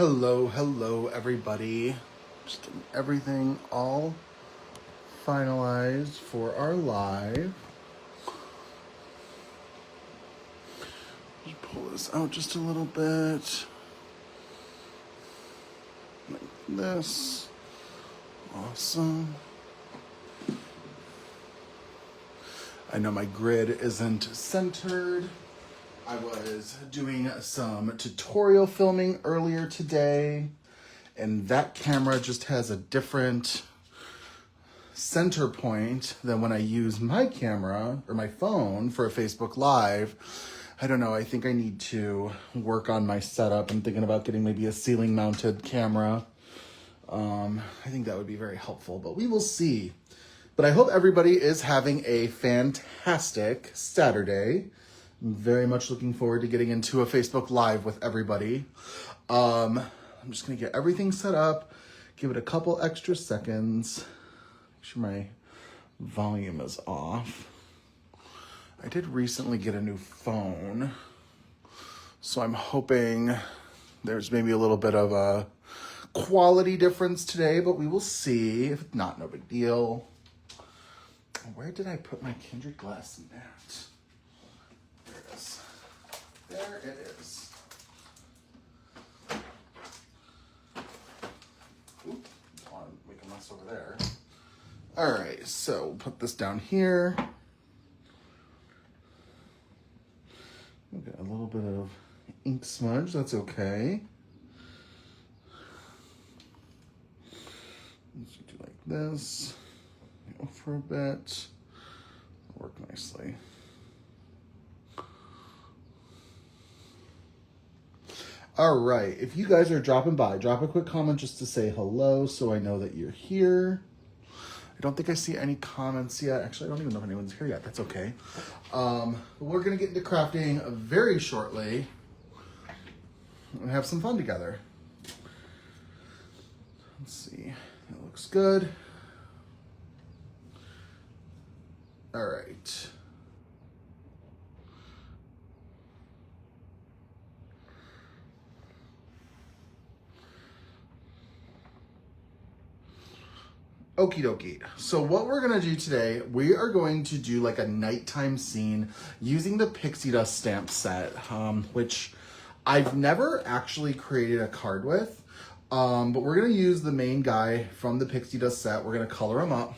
Hello, everybody. Just getting everything all finalized for our live. Just pull this out just a little bit. Like this. Awesome. I know my grid isn't centered. I was doing some tutorial filming earlier today, and that camera just has a different center point than when I use my camera or my phone for a Facebook Live. I don't know, I think I need to work on my setup. I'm thinking about getting maybe a ceiling mounted camera. I think that would be very helpful, but we will see. But I hope everybody is having a fantastic Saturday. I'm very much looking forward to getting into a Facebook Live with everybody. I'm just going to get everything set up, give it a couple extra seconds, make sure my volume is off. I did recently get a new phone, so I'm hoping there's maybe a little bit of a quality difference today, but we will see. If not, no big deal. Where did I put my Kindred glass mat? There it is. Oop, don't want to make a mess over there. All right, so we'll put this down here. We've got a little bit of ink smudge, that's okay. Let's do like this, for a bit. It'll work nicely. All right, if you guys are dropping by, drop a quick comment just to say hello so I know that you're here. I don't think I see any comments yet. Actually, I don't even know if anyone's here yet. That's okay. We're going to get into crafting very shortly and have some fun together. Let's see. That looks good. All right. Okie dokie. So what we're going to do today, we are going to do like a nighttime scene using the pixie dust stamp set, which I've never actually created a card with, but we're going to use the main guy from the pixie dust set. We're going to color him up.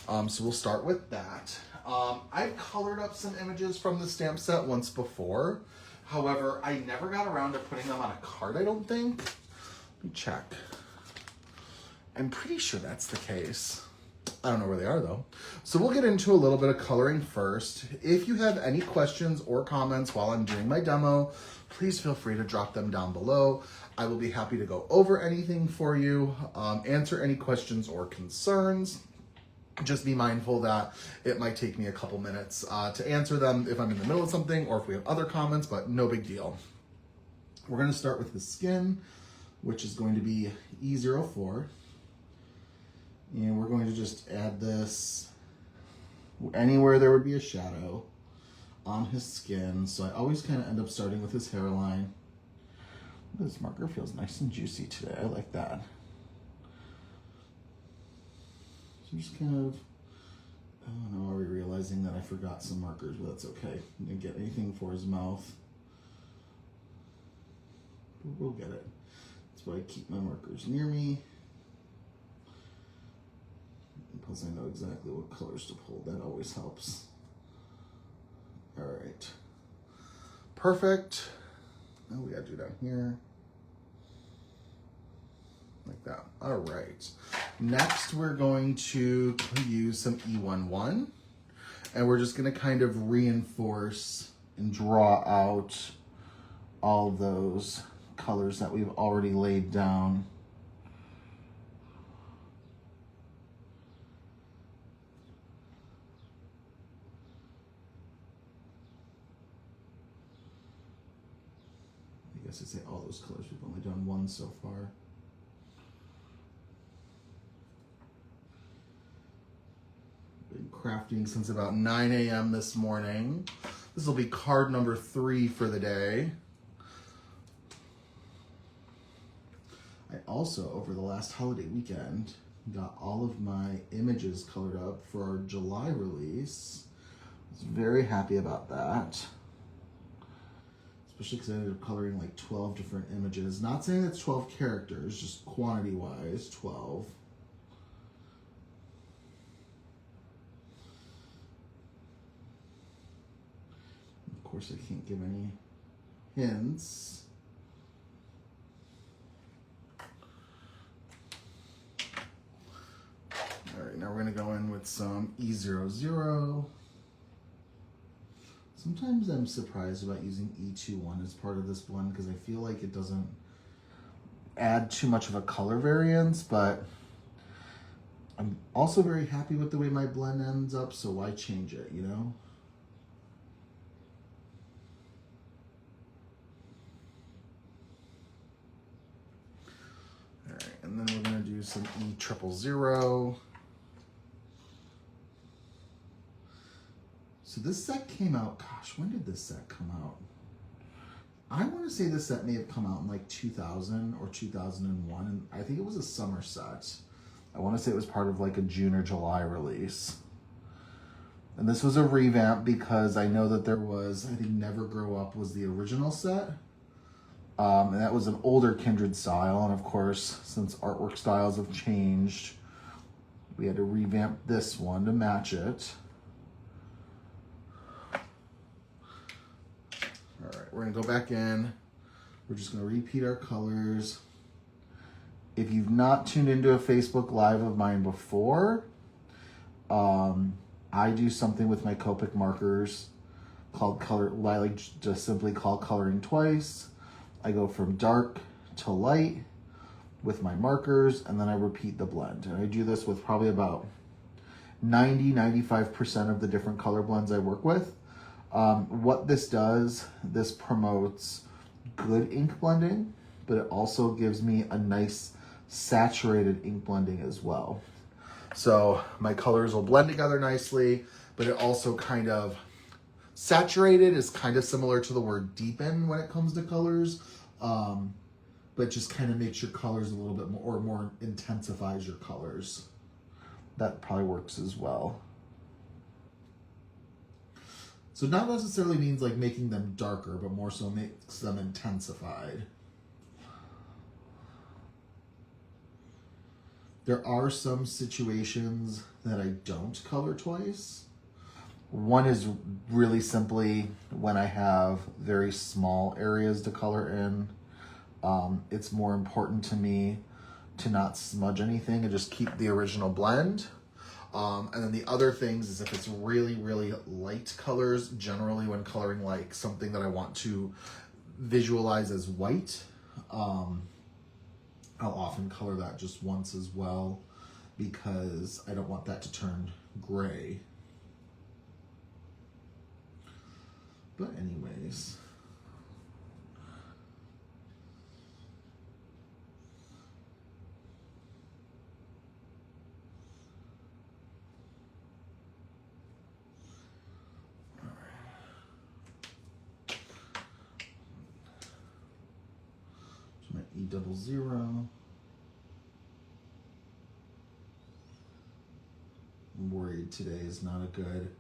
So we'll start with that. I've colored up some images from the stamp set once before. However, I never got around to putting them on a card, I don't think. Let me check. I'm pretty sure that's the case. I don't know where they are though. So we'll get into a little bit of coloring first. If you have any questions or comments while I'm doing my demo, please feel free to drop them down below. I will be happy to go over anything for you, answer any questions or concerns. Just be mindful that it might take me a couple minutes to answer them if I'm in the middle of something or if we have other comments, but no big deal. We're going to start with the skin, which is going to be E04. And we're going to just add this anywhere there would be a shadow on his skin. So I always kind of end up starting with his hairline. This marker feels nice and juicy today. I like that. So just kind of, I don't know, are we realizing that I forgot some markers? But that's okay. I didn't get anything for his mouth. But we'll get it. That's why I keep my markers near me. Plus I know exactly what colors to pull. That always helps. All right. Perfect. Now we gotta do down here. Like that. All right. Next, we're going to use some E11. And we're just gonna kind of reinforce and draw out all those colors that we've already laid down. I say all those colors. We've only done one so far. Been crafting since about 9 a.m. this morning. This will be card number 3 for the day. I also, over the last holiday weekend, got all of my images colored up for our July release. I was very happy about that. Especially because I ended up coloring like 12 different images. Not saying that's 12 characters, just quantity-wise, 12. Of course, I can't give any hints. All right, now we're gonna go in with some E00. Sometimes I'm surprised about using E21 as part of this blend because I feel like it doesn't add too much of a color variance, but I'm also very happy with the way my blend ends up, so why change it, you know? All right, and then we're gonna do some E000. So this set came out, gosh, when did this set come out? I want to say this set may have come out in like 2000 or 2001, and I think it was a summer set. I want to say it was part of like a June or July release. And this was a revamp because I know that there was, I think Never Grow Up was the original set. And that was an older Kindred style, and of course, since artwork styles have changed, we had to revamp this one to match it. All right, we're gonna go back in. We're just gonna repeat our colors. If you've not tuned into a Facebook Live of mine before, I do something with my Copic markers called I like just simply call coloring twice. I go from dark to light with my markers, and then I repeat the blend. And I do this with probably about 95% of the different color blends I work with. What this does, this promotes good ink blending, but it also gives me a nice saturated ink blending as well. So my colors will blend together nicely, but it also kind of, saturated is kind of similar to the word deepen when it comes to colors, but just kind of makes your colors a little bit more, or more intensifies your colors. That probably works as well. So not necessarily means like making them darker, but more so makes them intensified. There are some situations that I don't color twice. One is really simply when I have very small areas to color in. It's more important to me to not smudge anything and just keep the original blend. And then the other things is if it's really, really light colors, generally when coloring like something that I want to visualize as white, I'll often color that just once as well because I don't want that to turn gray. But anyways. E00. I'm worried today is not a good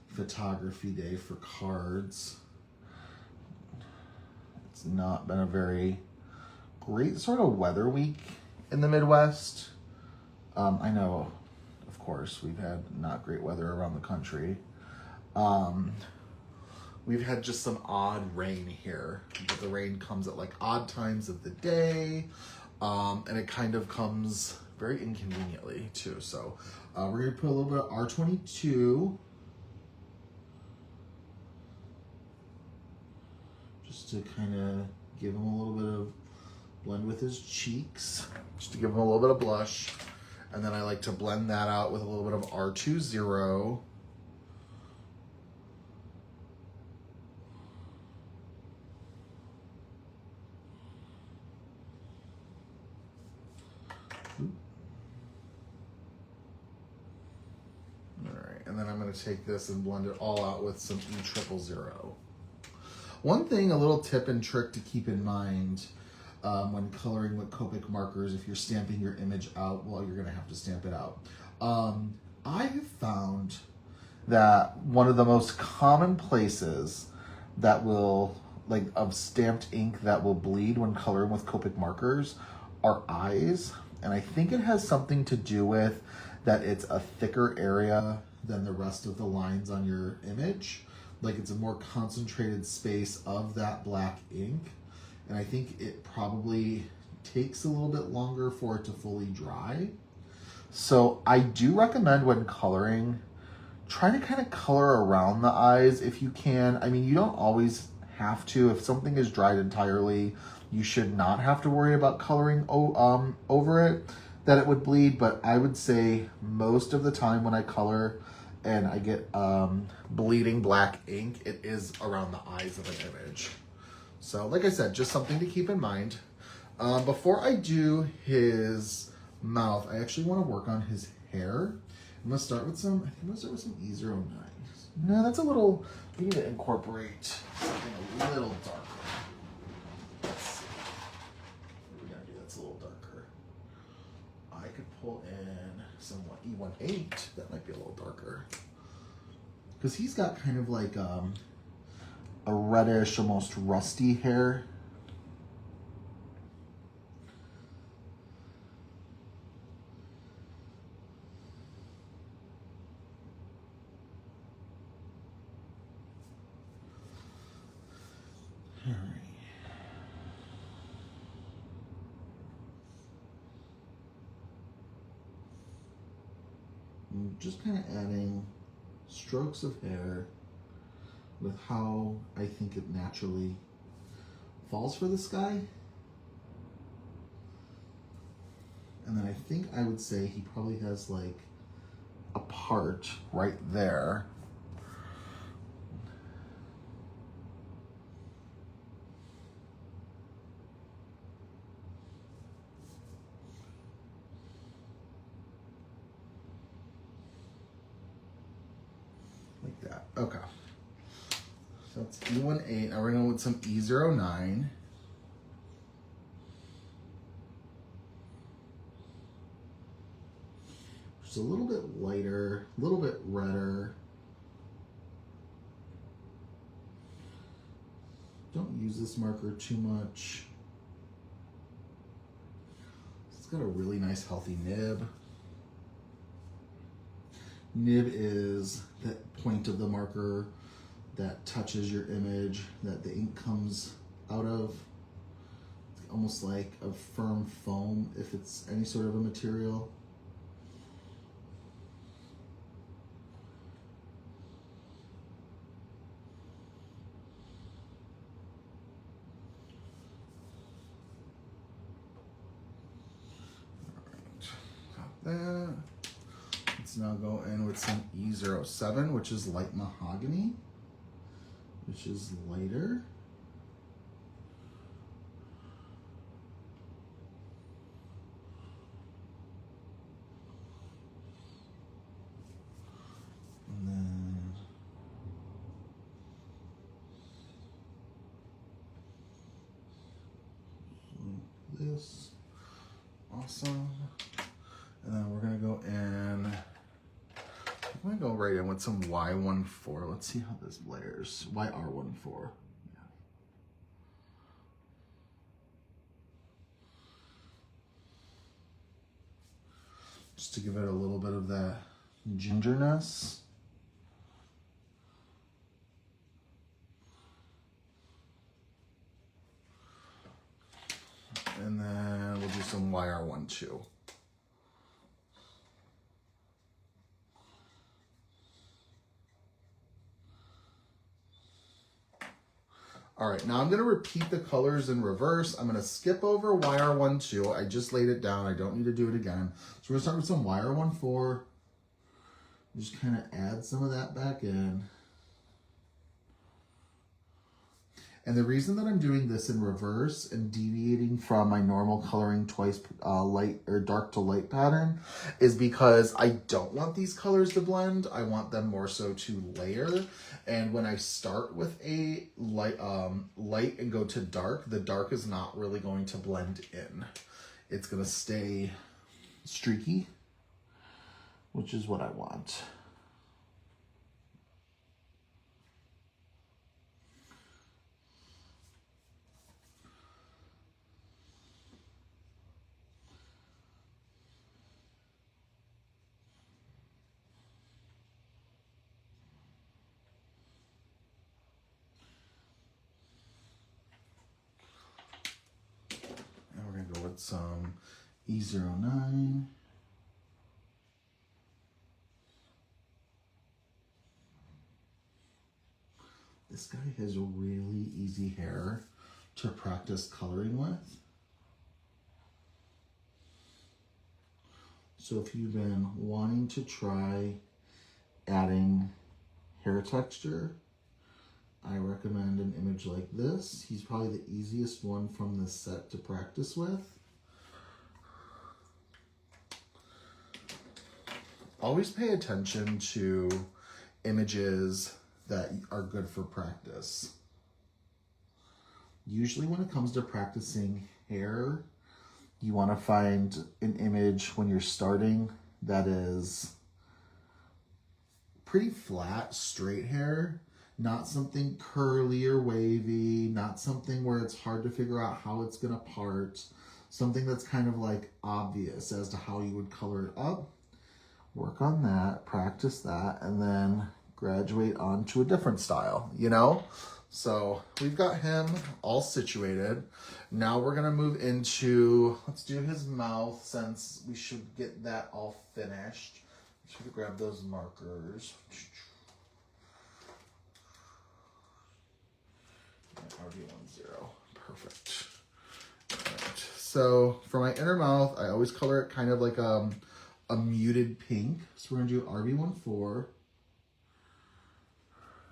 photography day for cards. It's not been a very great sort of weather week in the Midwest. I know, of course, we've had not great weather around the country. We've had just some odd rain here, but the rain comes at like odd times of the day, and it kind of comes very inconveniently too. So we're gonna put a little bit of R22, just to kind of give him a little bit of blend with his cheeks, just to give him a little bit of blush. And then I like to blend that out with a little bit of R20. And then I'm going to take this and blend it all out with some E000. One thing, a little tip and trick to keep in mind, when coloring with Copic markers. If you're stamping your image out, well, you're gonna have to stamp it out. I have found that one of the most common places that will, like, of stamped ink that will bleed when coloring with Copic markers are eyes. And I think it has something to do with that it's a thicker area than the rest of the lines on your image. Like, it's a more concentrated space of that black ink. And I think it probably takes a little bit longer for it to fully dry. So I do recommend when coloring, try to kind of color around the eyes if you can. I mean, you don't always have to. If something is dried entirely, you should not have to worry about coloring over it, that it would bleed. But I would say most of the time when I color and I get bleeding black ink, it is around the eyes of an image. So like I said, just something to keep in mind. Before I do his mouth, I actually want to work on his hair. I'm gonna start with some, I think I'm gonna start with some E09. No, that's a little, we need to incorporate something a little darker. Let's see. What are we gonna do that's a little darker? I could pull in some E18, that might be a little darker. Because he's got kind of like a reddish, almost rusty hair. Just kind of adding strokes of hair with how I think it naturally falls for this guy. And then I think I would say he probably has like a part right there. Like that. Okay. So that's E18. Now we're going to go with some E09. Just a little bit lighter, a little bit redder. Don't use this marker too much. It's got a really nice healthy nib. Nib is that point of the marker that touches your image, that the ink comes out of. It's almost like a firm foam if it's any sort of a material. All right, got that. Let's now go in with some E07, which is light mahogany, which is lighter. And then this, awesome. And then we're gonna go in, I'm gonna go right in with some Y14. Let's see how this layers. YR14. Yeah. Just to give it a little bit of that gingerness. And then we'll do some YR12. All right, now I'm gonna repeat the colors in reverse. I'm gonna skip over YR12. I just laid it down. I don't need to do it again. So we're gonna start with some YR14. Just kind of add some of that back in. And the reason that I'm doing this in reverse and deviating from my normal coloring twice light or dark to light pattern is because I don't want these colors to blend. I want them more so to layer. And when I start with a light and go to dark, the dark is not really going to blend in. It's gonna stay streaky, which is what I want. And we're gonna go with some E09. This guy has really easy hair to practice coloring with. So if you've been wanting to try adding hair texture, I recommend an image like this. He's probably the easiest one from this set to practice with. Always pay attention to images that are good for practice. Usually when it comes to practicing hair, you want to find an image when you're starting that is pretty flat, straight hair, not something curly or wavy, not something where it's hard to figure out how it's gonna part, something that's kind of like obvious as to how you would color it up. Work on that, practice that, and then graduate onto a different style, you know? So we've got him all situated. Now we're gonna move into, let's do his mouth since we should get that all finished. Should grab those markers. RB10, perfect. Right. So for my inner mouth, I always color it kind of like a muted pink. So we're gonna do RB14.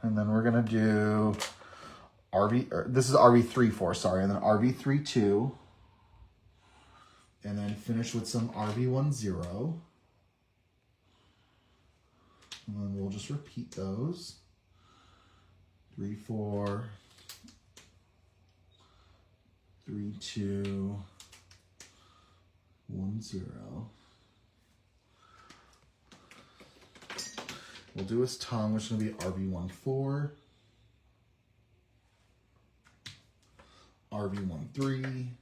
And then we're gonna do this is RB34, sorry, and then RB32. And then finish with some RB10. And then we'll just repeat those. 3, 4, 3, 2, 1, 0. We'll do his tongue, which is going to be RB14, RB13,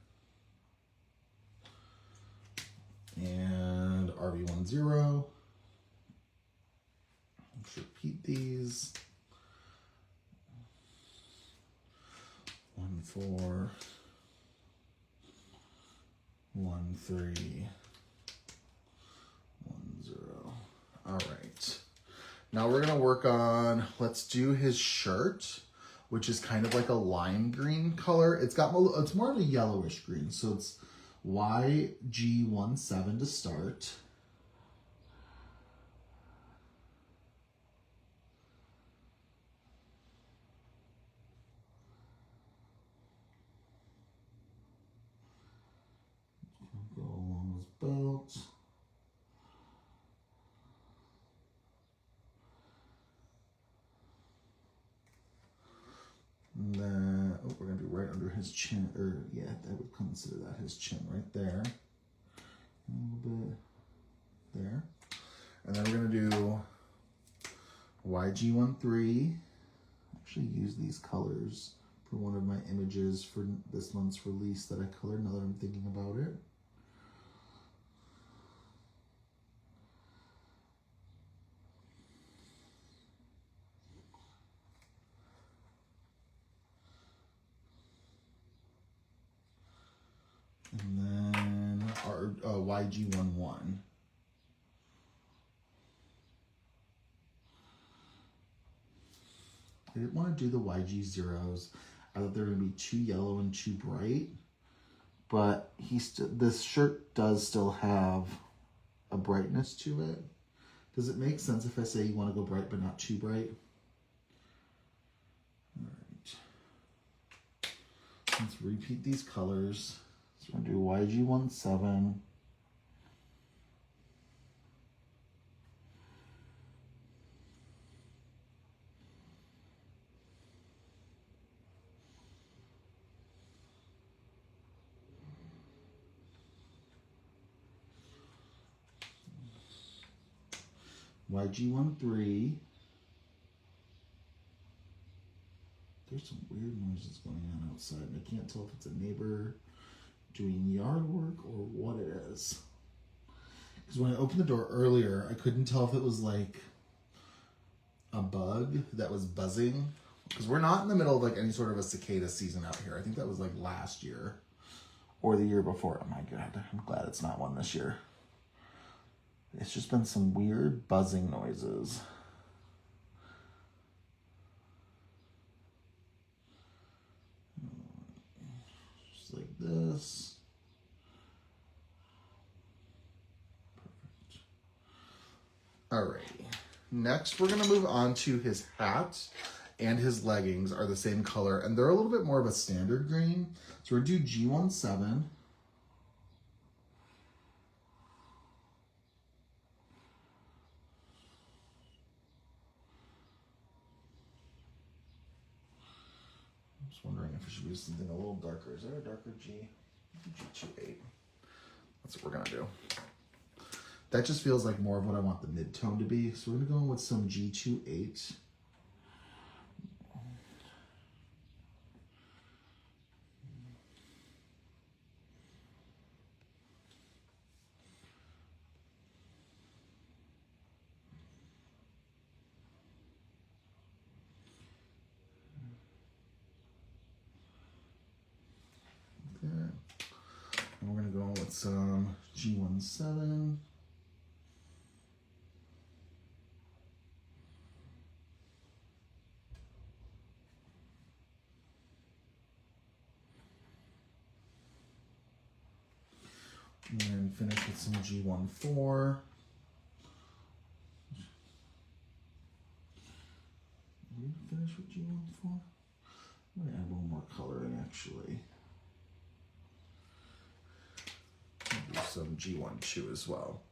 and RB10. Let's repeat these. 1, 4, 1, 3, 1, 0. All right. Now we're gonna work on, let's do his shirt, which is kind of like a lime green color. It's more of a yellowish green. So it's YG17 to start. Go along his belt. And then, we're gonna do right under his chin, or yeah, I would consider that his chin right there. A little bit there. And then we're gonna do YG13. Actually use these colors for one of my images for this month's release that I colored now that I'm thinking about it. And then our YG11. I didn't want to do the YG zeros. I thought they were going to be too yellow and too bright. But this shirt does still have a brightness to it. Does it make sense if I say you want to go bright but not too bright? All right. Let's repeat these colors. So we're going to do YG17. YG13. There's some weird noises going on outside, and I can't tell if it's a neighbor doing yard work or what it is. Because when I opened the door earlier, I couldn't tell if it was like a bug that was buzzing. Because we're not in the middle of like any sort of a cicada season out here. I think that was like last year or the year before. Oh my God, I'm glad it's not one this year. It's just been some weird buzzing noises. Just like this. Perfect. Alrighty. Next, we're going to move on to his hat and his leggings are the same color, and they're a little bit more of a standard green. So we're going to do G17. Just wondering if we should use something a little darker. Is there a darker G? G28. That's what we're going to do. That just feels like more of what I want the mid-tone to be. So we're going to go in with some G28. And we're going to go in with some G17. And finish with some G14. Did we finish with G14? I'm going to add a little more color in actually. Do some G12 as well.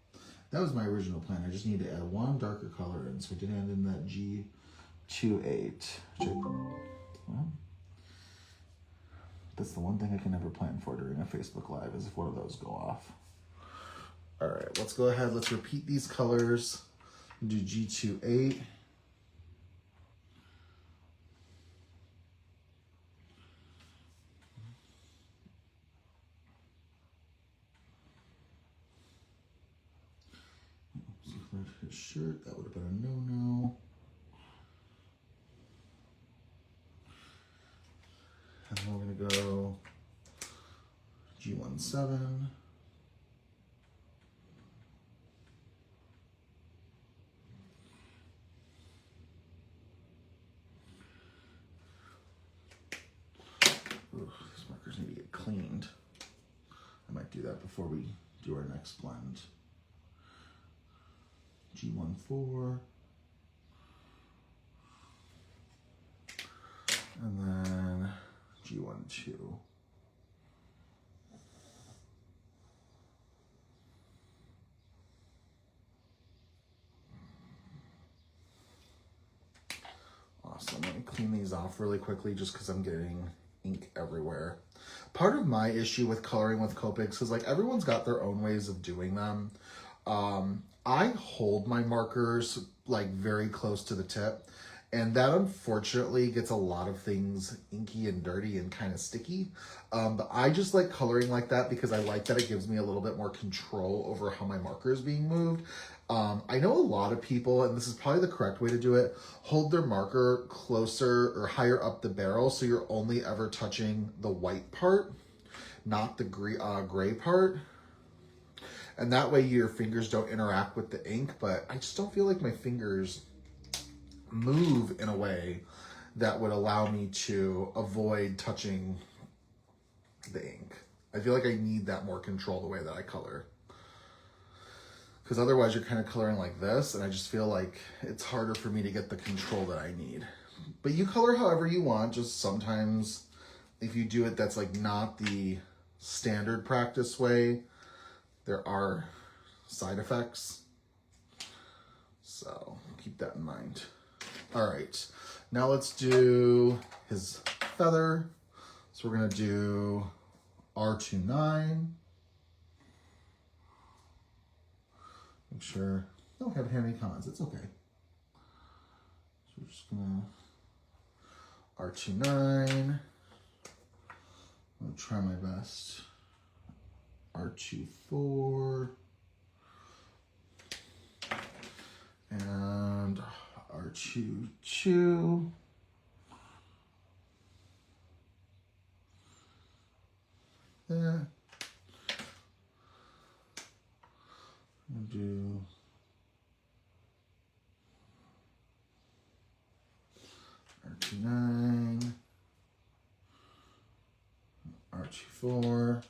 That was my original plan. I just need to add one darker color in, so I did add in that G28. Well, that's the one thing I can never plan for during a Facebook Live is if one of those go off. All right, let's go ahead. Let's repeat these colors. Do G28. His shirt, that would have been a no-no. And then we're going to go G17. Ooh, these markers need to get cleaned. I might do that before we do our next blend. G14. And then G12. Awesome. Let me clean these off really quickly just because I'm getting ink everywhere. Part of my issue with coloring with Copics is like everyone's got their own ways of doing them. I hold my markers like very close to the tip, and that unfortunately gets a lot of things inky and dirty and kind of sticky. But I just like coloring like that because I like that it gives me a little bit more control over how my marker is being moved. I know a lot of people, and this is probably the correct way to do it, hold their marker closer or higher up the barrel so you're only ever touching the white part, not the gray part. And that way your fingers don't interact with the ink, but I just don't feel like my fingers move in a way that would allow me to avoid touching the ink. I feel like I need that more control the way that I color. Because otherwise you're kind of coloring like this, and I just feel like it's harder for me to get the control that I need. But you color however you want, just sometimes if you do it that's like not the standard practice way, there are side effects, so keep that in mind. All right, now let's do his feather. So we're gonna do R29. Make sure don't have any cons. It's okay. So we're just gonna R29. I'll try my best. R24 and R22. There. We'll do R29, R24,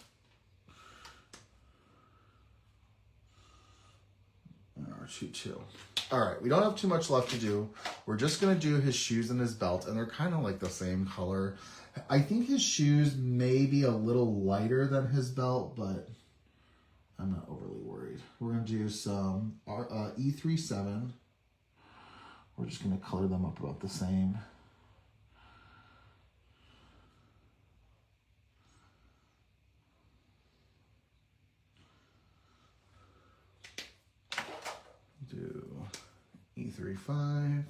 and R22. All right, we don't have too much left to do. We're just gonna do his shoes and his belt, and they're kind of like the same color. I think his shoes may be a little lighter than his belt, but I'm not overly worried. We're gonna do some E37. We're just gonna color them up about the same. Do E35.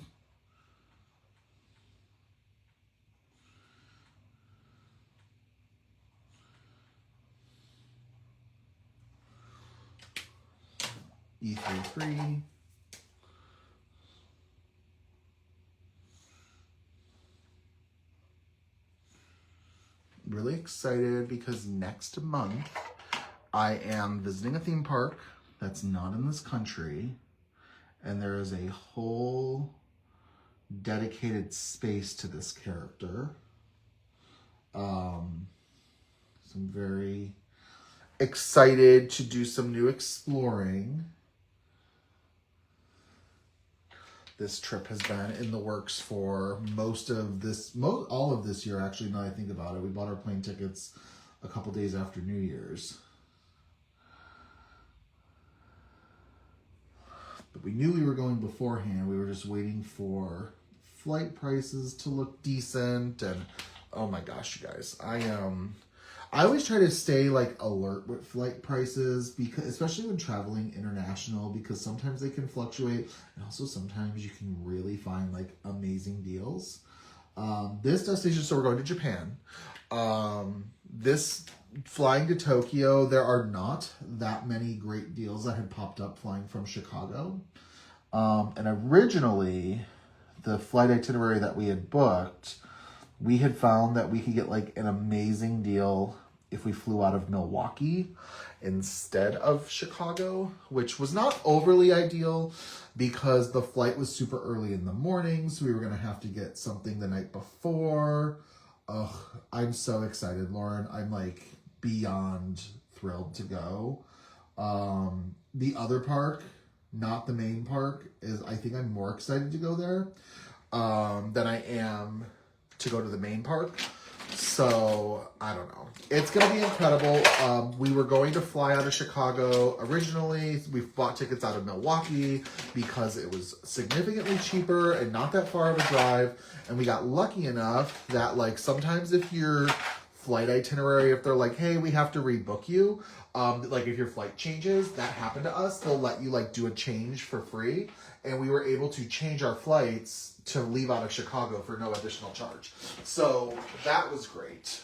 E33. Really excited because next month I am visiting a theme park that's not in this country, and there is a whole dedicated space to this character. So I'm very excited to do some new exploring. This trip has been in the works for all of this year, actually, now that I think about it. We bought our plane tickets a couple days after New Year's. But we knew we were going beforehand. We were just waiting for flight prices to look decent. And oh my gosh, you guys, I always try to stay like alert with flight prices, because especially when traveling international, because sometimes they can fluctuate, and also sometimes you can really find like amazing deals. This destination, so we're going to Japan. This flying to Tokyo, there are not that many great deals that had popped up flying from Chicago. And originally, the flight itinerary that we had booked, we had found that we could get like an amazing deal if we flew out of Milwaukee instead of Chicago, which was not overly ideal because the flight was super early in the morning, so we were going to have to get something the night before. Ugh, I'm so excited, Lauren. I'm like beyond thrilled to go. The other park, not the main park, is I think I'm more excited to go there than I am to go to the main park. So I don't know. It's going to be incredible. We were going to fly out of Chicago originally. We bought tickets out of Milwaukee because it was significantly cheaper and not that far of a drive. And we got lucky enough that like sometimes if your flight itinerary, if they're like, hey, we have to rebook you, like if your flight changes, that happened to us, they'll let you like do a change for free. And we were able to change our flights to leave out of Chicago for no additional charge. So that was great.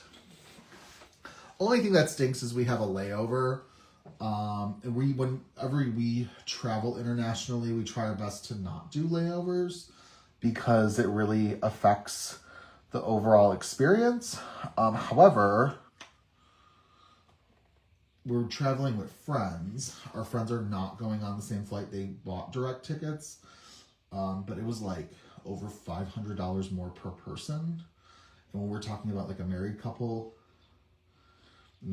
Only thing that stinks is we have a layover. And whenever we travel internationally, we try our best to not do layovers because it really affects the overall experience. However, we're traveling with friends. Our friends are not going on the same flight. They bought direct tickets, but it was like over $500 more per person. And when we're talking about like a married couple,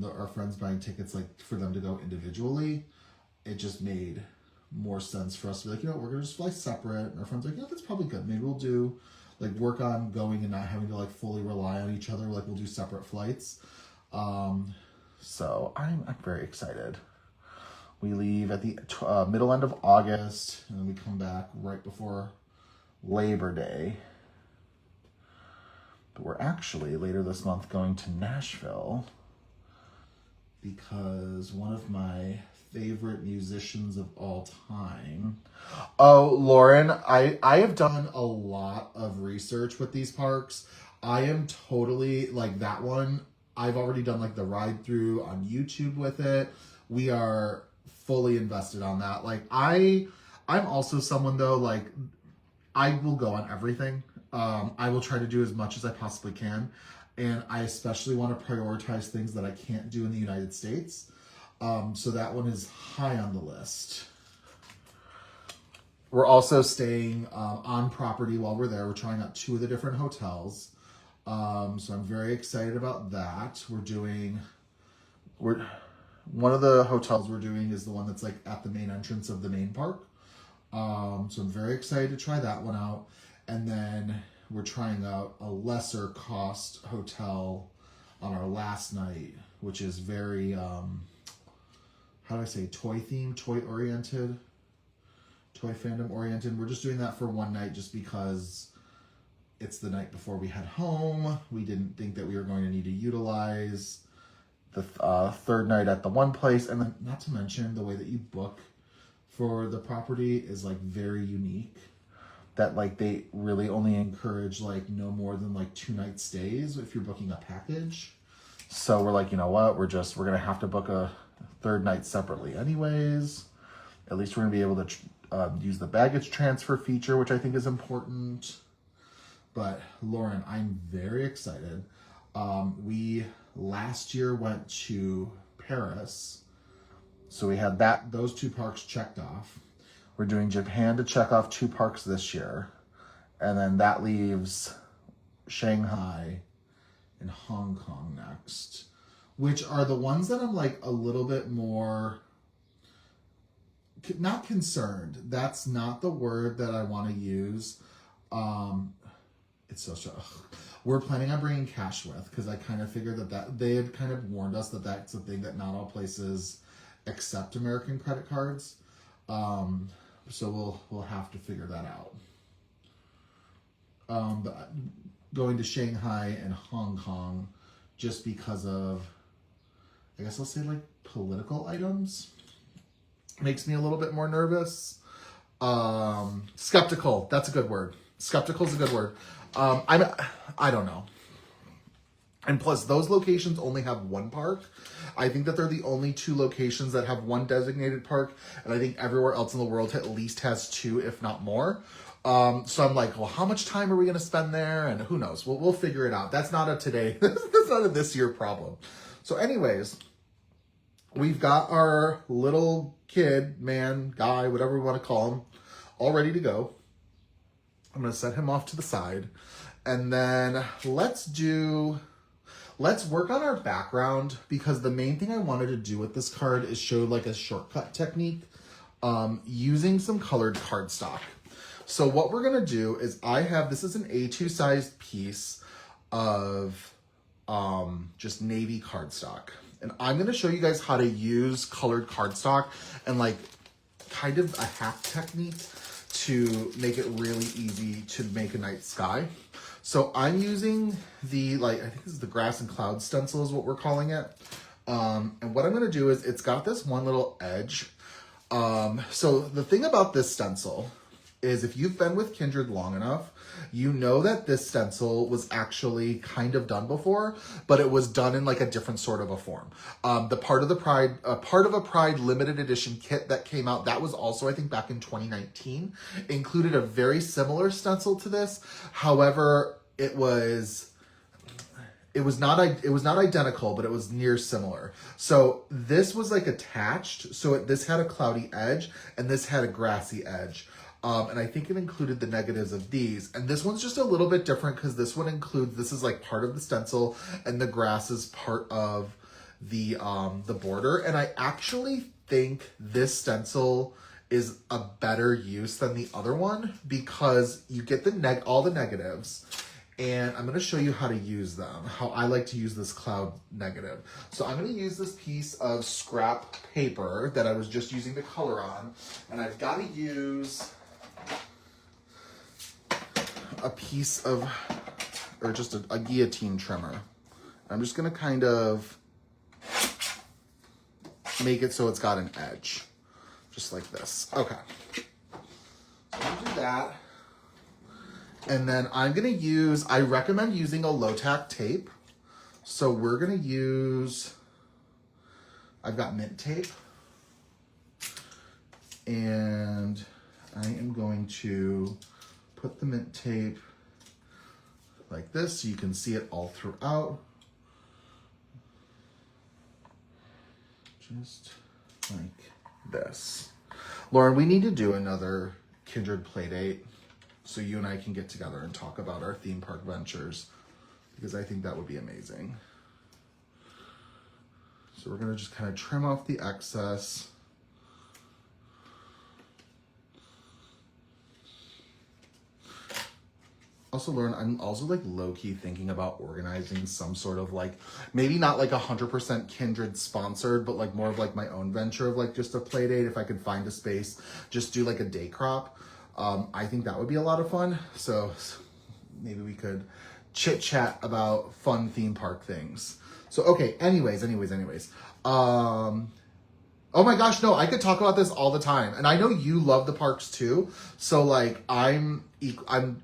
our friends buying tickets like for them to go individually, it just made more sense for us to be like, you know, we're gonna just fly separate. And our friends are like, yeah, that's probably good. Maybe we'll do like work on going and not having to like fully rely on each other. Like we'll do separate flights. So I'm very excited. We leave at the middle end of August, and then we come back right before Labor Day. But we're actually later this month going to Nashville because one of my favorite musicians of all time. Oh, Lauren, I have done a lot of research with these parks. I am totally like that one. I've already done like the ride through on YouTube with it. We are fully invested on that. Like I'm also someone though, like I will go on everything. I will try to do as much as I possibly can. And I especially want to prioritize things that I can't do in the United States. So that one is high on the list. We're also staying on property while we're there. We're trying out 2 of the different hotels. So I'm very excited about that. One of the hotels we're doing is the one that's like at the main entrance of the main park. So I'm very excited to try that one out. And then we're trying out a lesser cost hotel on our last night, which is very, how do I say, toy themed, toy oriented, toy fandom oriented. We're just doing that for one night just because it's the night before we head home. We didn't think that we were going to need to utilize the third night at the one place. And then not to mention the way that you book for the property is like very unique, that like they really only encourage like no more than like 2-night stays if you're booking a package. So we're like, you know what, we're gonna have to book a third night separately anyways. At least we're gonna be able to use the baggage transfer feature, which I think is important. But Lauren, I'm very excited. We last year went to Paris, so we had those 2 parks checked off. We're doing Japan to check off 2 parks this year, and then that leaves Shanghai and Hong Kong next, which are the ones that I'm like a little bit more, not concerned. That's not the word that I want to use. It's so we're planning on bringing cash with, because I kind of figured that they had kind of warned us that that's a thing that not all places accept American credit cards. So we'll have to figure that out. But going to Shanghai and Hong Kong just because of, I guess I'll say like political items, makes me a little bit more nervous. Skeptical, that's a good word. Skeptical is a good word. I don't know. And plus, those locations only have 1 park. I think that they're the only 2 locations that have 1 designated park, and I think everywhere else in the world at least has 2, if not more. So I'm like, well, how much time are we going to spend there? And who knows? We'll figure it out. That's not a today. That's not a this year problem. So anyways, we've got our little kid, man, guy, whatever we want to call him, all ready to go. I'm going to set him off to the side. And then let's work on our background, because the main thing I wanted to do with this card is show like a shortcut technique using some colored cardstock. So what we're going to do is this is an A2 sized piece of just navy cardstock. And I'm going to show you guys how to use colored cardstock and like kind of a hack technique to make it really easy to make a night sky. So I'm using the, I think this is the grass and cloud stencil is what we're calling it. And what I'm going to do is it's got this one little edge. So the thing about this stencil is if you've been with Kindred long enough, you know that this stencil was actually kind of done before, but it was done in like a different sort of a form. The part of a Pride limited edition kit that came out, that was also, I think, back in 2019, included a very similar stencil to this. However, it was not identical, but it was near similar. So this was like attached. So this had a cloudy edge and this had a grassy edge. And I think it included the negatives of these. And this one's just a little bit different because this one includes, this is like part of the stencil and the grass is part of the border. And I actually think this stencil is a better use than the other one because you get all the negatives. And I'm going to show you how to use them, how I like to use this cloud negative. So I'm going to use this piece of scrap paper that I was just using the color on. And I've got to use a piece of, or just a guillotine trimmer. I'm just going to kind of make it so it's got an edge. Just like this. Okay. So I'll do that. And then I'm going to use, I recommend using a low-tack tape. So we're going to use, I've got mint tape. And I am going to put the mint tape like this so you can see it all throughout. Just like this. Lauren, we need to do another Kindred playdate so you and I can get together and talk about our theme park ventures, because I think that would be amazing. So we're going to just kind of trim off the excess. Also, Lauren, I'm also like low-key thinking about organizing some sort of like, maybe not like 100% Kindred sponsored, but like more of like my own venture of like just a play date. If I could find a space, just do like a day crop. I think that would be a lot of fun. So maybe we could chit chat about fun theme park things. So, okay. Anyways. Oh my gosh, no, I could talk about this all the time. And I know you love the parks too. So like, I'm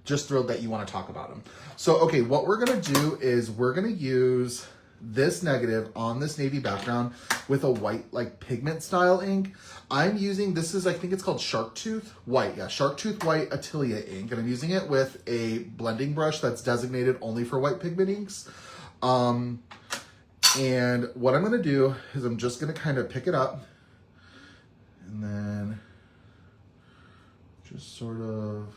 just thrilled that you want to talk about them. So, okay, what we're going to do is we're going to use this negative on this navy background with a white, like pigment style ink. I'm using, this is, I think it's called Shark Tooth White. Yeah, Shark Tooth White Atelier ink. And I'm using it with a blending brush that's designated only for white pigment inks. And what I'm going to do is I'm just going to kind of pick it up. And then just sort of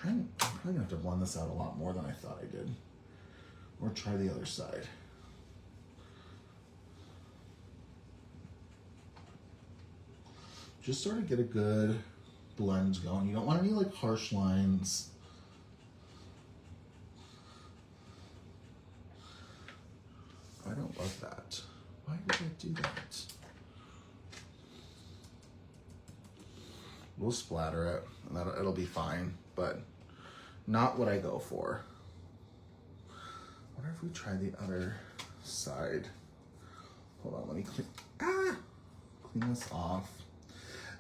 I'm probably gonna have to blend this out a lot more than I thought I did. Or try the other side. Just sort of get a good blend going. You don't want any like harsh lines. I don't love that. Why did I do that? We'll splatter it, and it'll be fine, but not what I go for. What if we try the other side? Hold on, let me clean this off.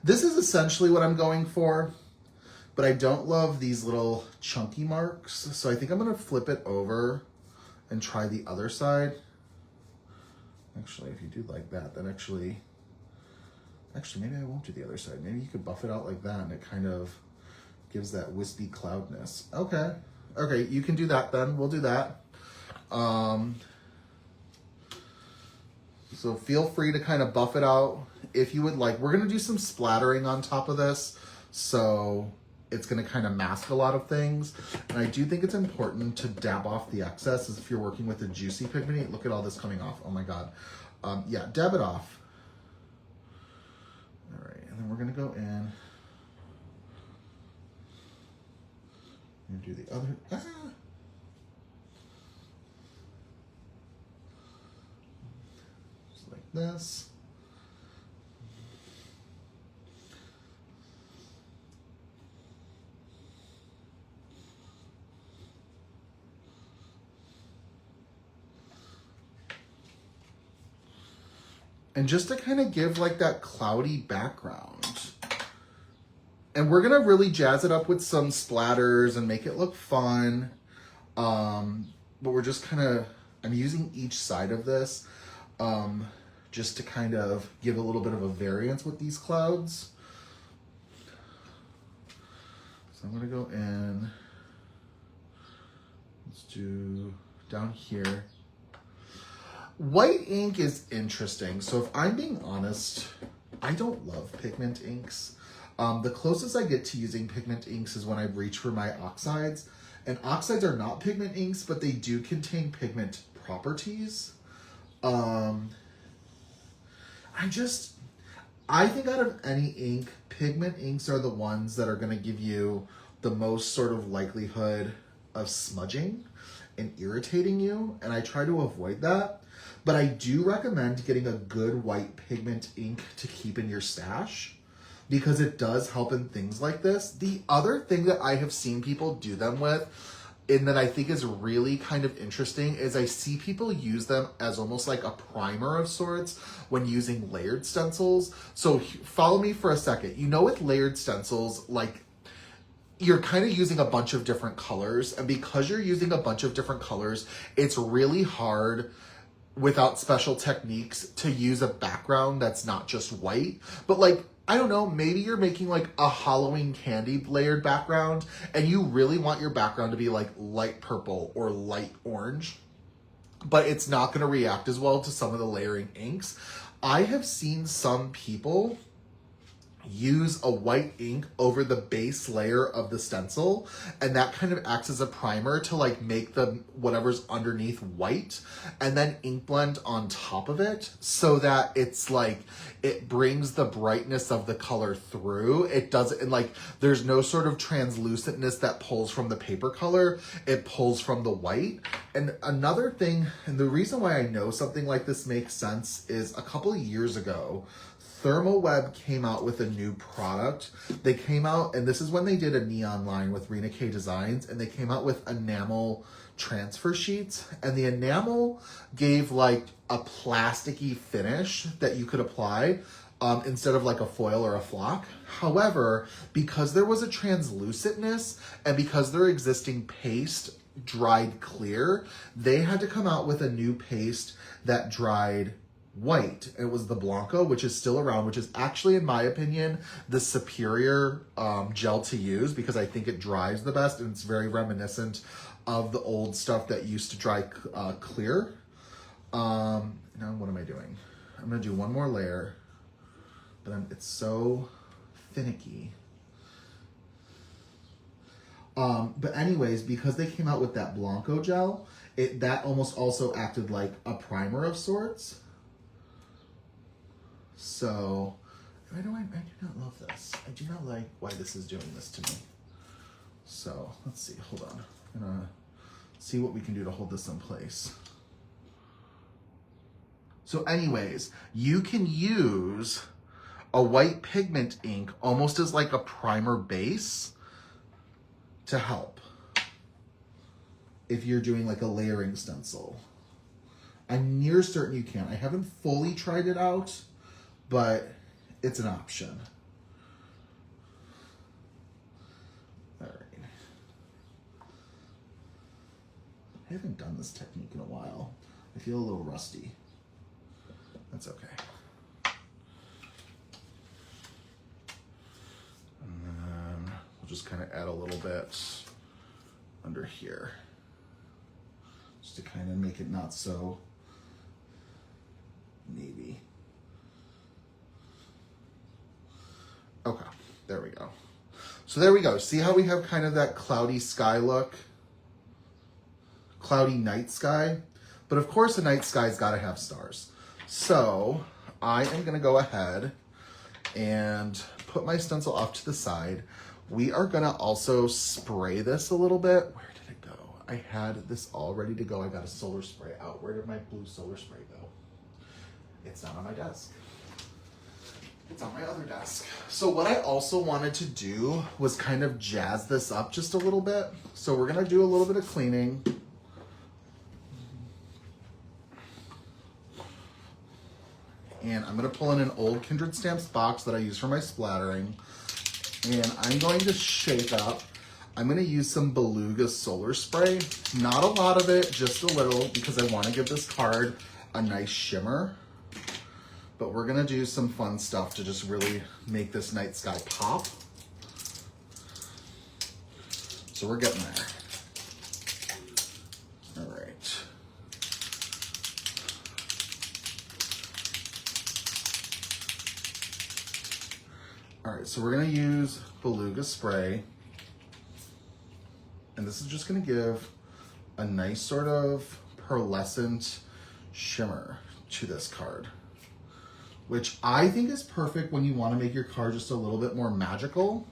This is essentially what I'm going for, but I don't love these little chunky marks, so I think I'm gonna flip it over and try the other side. Actually, if you do like that, then actually, maybe I won't do the other side. Maybe you could buff it out like that and it kind of gives that wispy cloudness. Okay, you can do that then. We'll do that. So feel free to kind of buff it out if you would like. We're gonna do some splattering on top of this, so it's gonna kind of mask a lot of things. And I do think it's important to dab off the excess as if you're working with a juicy pigment. Look at all this coming off, oh my God. Yeah, dab it off. All right, and then we're gonna go in and do the other, just like this. And just to kind of give like that cloudy background. And we're gonna really jazz it up with some splatters and make it look fun. But we're just kind of, I'm using each side of this just to kind of give a little bit of a variance with these clouds. So I'm gonna go in, let's do down here. White ink is interesting. So if I'm being honest, I don't love pigment inks. The closest I get to using pigment inks is when I reach for my oxides. And oxides are not pigment inks, but they do contain pigment properties. I think out of any ink, pigment inks are the ones that are gonna give you the most sort of likelihood of smudging and irritating you. And I try to avoid that. But I do recommend getting a good white pigment ink to keep in your stash because it does help in things like this. The other thing that I have seen people do them with, and that I think is really kind of interesting is I see people use them as almost like a primer of sorts when using layered stencils. So follow me for a second. You know, with layered stencils, like, you're kind of using a bunch of different colors, and because you're using a bunch of different colors, it's really hard without special techniques to use a background that's not just white. But like, I don't know, maybe you're making like a Halloween candy layered background and you really want your background to be like light purple or light orange, but it's not going to react as well to some of the layering inks. I have seen some people use a white ink over the base layer of the stencil, and that kind of acts as a primer to like make the whatever's underneath white, and then ink blend on top of it so that it's like it brings the brightness of the color through. It doesn't, and like there's no sort of translucentness that pulls from the paper color, it pulls from the white. And another thing, and the reason why I know something like this makes sense is a couple of years ago, Thermoweb came out with a new product. They came out, and this is when they did a neon line with Rena K Designs, and they came out with enamel transfer sheets, and the enamel gave like a plasticky finish that you could apply instead of like a foil or a flock. However, because there was a translucentness and because their existing paste dried clear, they had to come out with a new paste that dried white. It was the Blanco, which is still around, which is actually, in my opinion, the superior gel to use because I think it dries the best, and it's very reminiscent of the old stuff that used to dry clear. Now what am I doing? I'm gonna do one more layer, but it's so finicky. But anyways, because they came out with that Blanco gel, that almost also acted like a primer of sorts. So, I do not love this. I do not like why this is doing this to me. So, let's see, hold on. I'm gonna see what we can do to hold this in place. So anyways, you can use a white pigment ink almost as like a primer base to help if you're doing like a layering stencil. I'm near certain you can. I haven't fully tried it out, but it's an option. All right. I haven't done this technique in a while. I feel a little rusty. That's okay. And then we'll just kind of add a little bit under here, just to kind of make it not so navy. Okay, there we go. So there we go. See how we have kind of that cloudy sky look? Cloudy night sky. But of course a night sky's gotta have stars. So I am gonna go ahead and put my stencil off to the side. We are gonna also spray this a little bit. Where did it go? I had this all ready to go. I got a solar spray out. Where did my blue solar spray go? It's not on my desk. It's on my other desk. So what I also wanted to do was kind of jazz this up just a little bit. So we're gonna do a little bit of cleaning. And I'm gonna pull in an old Kindred Stamps box that I use for my splattering. And I'm going to shake up. I'm gonna use some Beluga Solar Spray. Not a lot of it, just a little, because I wanna give this card a nice shimmer. But we're gonna do some fun stuff to just really make this night sky pop. So we're getting there. All right. All right, so we're gonna use Beluga spray. And this is just gonna give a nice sort of pearlescent shimmer to this card, which I think is perfect when you want to make your card just a little bit more magical.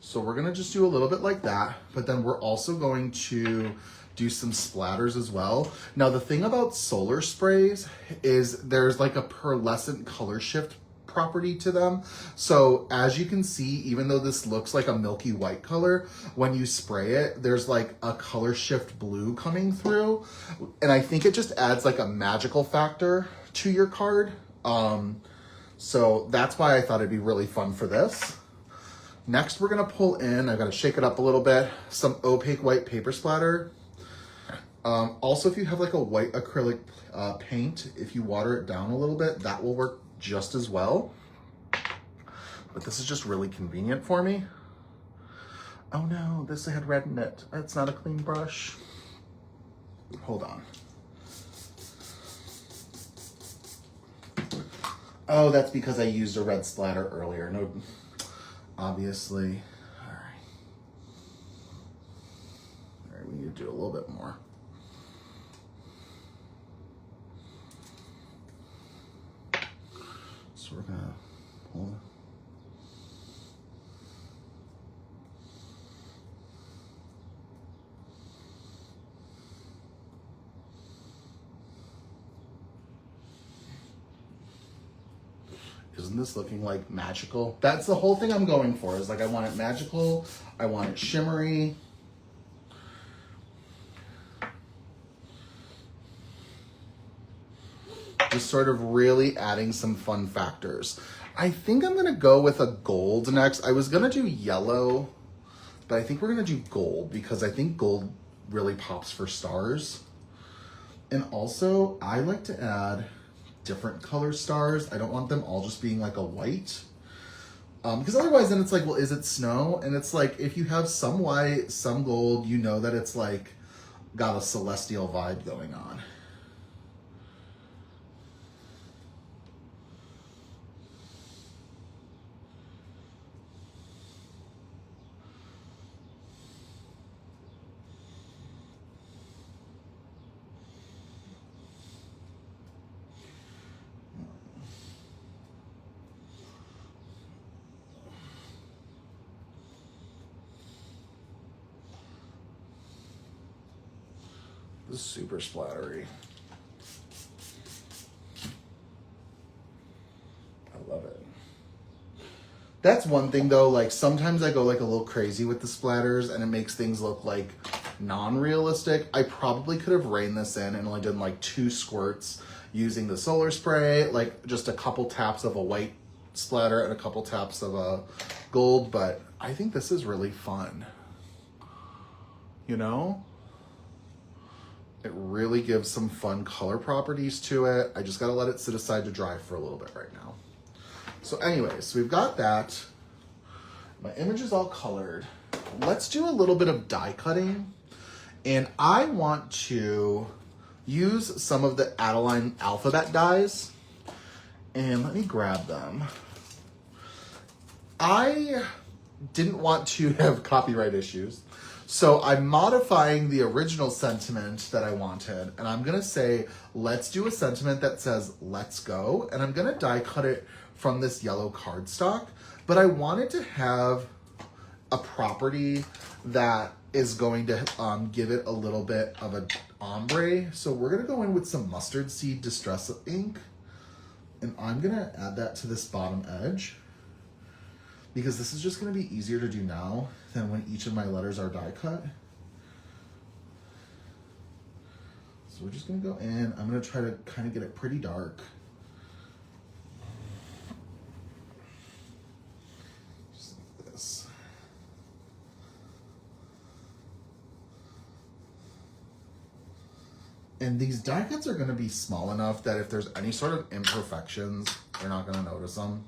So we're gonna just do a little bit like that, but then we're also going to do some splatters as well. Now the thing about solar sprays is there's like a pearlescent color shift property to them. So as you can see, even though this looks like a milky white color, when you spray it, there's like a color shift blue coming through. And I think it just adds like a magical factor to your card. So that's why I thought it'd be really fun for this. Next, we're gonna pull in, I've gotta shake it up a little bit, some opaque white paper splatter. Also, if you have like a white acrylic paint, if you water it down a little bit, that will work just as well. But this is just really convenient for me. Oh no, this had red in it. It's not a clean brush. Hold on. Oh, that's because I used a red splatter earlier. No, obviously. All right, we need to do a little bit more. So we're gonna hold. Isn't this looking like magical? That's the whole thing I'm going for, is like I want it magical, I want it shimmery. Just sort of really adding some fun factors. I think I'm gonna go with a gold next. I was gonna do yellow, but I think we're gonna do gold because I think gold really pops for stars. And also, I like to add different color stars. I don't want them all just being like a white. Because otherwise then it's like, well, is it snow? And it's like, if you have some white, some gold, you know that it's like got a celestial vibe going on. This is super splattery. I love it. That's one thing though, like sometimes I go like a little crazy with the splatters and it makes things look like non-realistic. I probably could have reined this in and only done like 2 squirts using the solar spray, like just a couple taps of a white splatter and a couple taps of a gold, but I think this is really fun. You know? It really gives some fun color properties to it. I just gotta let it sit aside to dry for a little bit right now. So anyways, we've got that. My image is all colored. Let's do a little bit of die cutting. And I want to use some of the Adeline alphabet dies. And let me grab them. I didn't want to have copyright issues. So I'm modifying the original sentiment that I wanted, and I'm gonna say, let's do a sentiment that says, let's go, and I'm gonna die cut it from this yellow cardstock, but I wanted to have a property that is going to give it a little bit of an ombre. So we're gonna go in with some mustard seed distress ink, and I'm gonna add that to this bottom edge, because this is just gonna be easier to do now than when each of my letters are die cut. So we're just gonna go in, I'm gonna try to kind of get it pretty dark. Just like this. And these die cuts are gonna be small enough that if there's any sort of imperfections, you're not gonna notice them.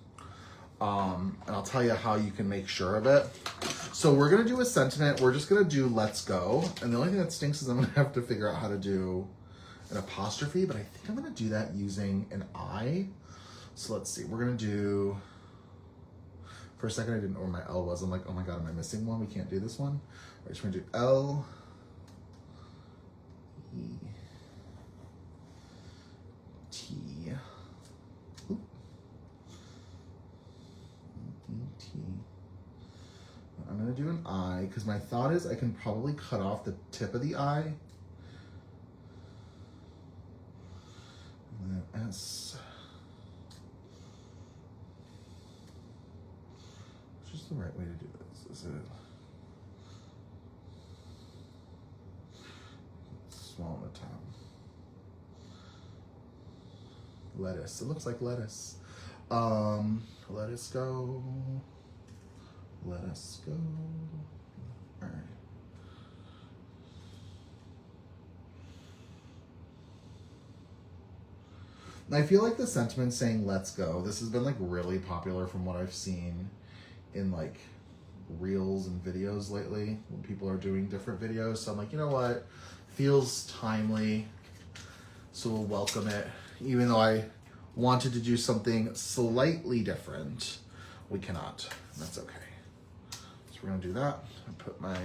And I'll tell you how you can make sure of it. So we're gonna do a sentiment. We're just gonna do let's go. And the only thing that stinks is I'm gonna have to figure out how to do an apostrophe, but I think I'm gonna do that using an I. So let's see, we're gonna do, for a second I didn't know where my L was. I'm like, oh my God, am I missing one? We can't do this one. We're just gonna do L, E, T, I'm gonna do an I, because my thought is I can probably cut off the tip of the I. And then S. Which is the right way to do this? Is it small on the top? Lettuce. It looks like lettuce. Let us go. Let us go. All right. I feel like the sentiment saying "let's go." This has been like really popular from what I've seen in like reels and videos lately when people are doing different videos. So I'm like, you know what? Feels timely. So we'll welcome it. Even though I wanted to do something slightly different, we cannot. That's okay. So we're gonna do that. I put my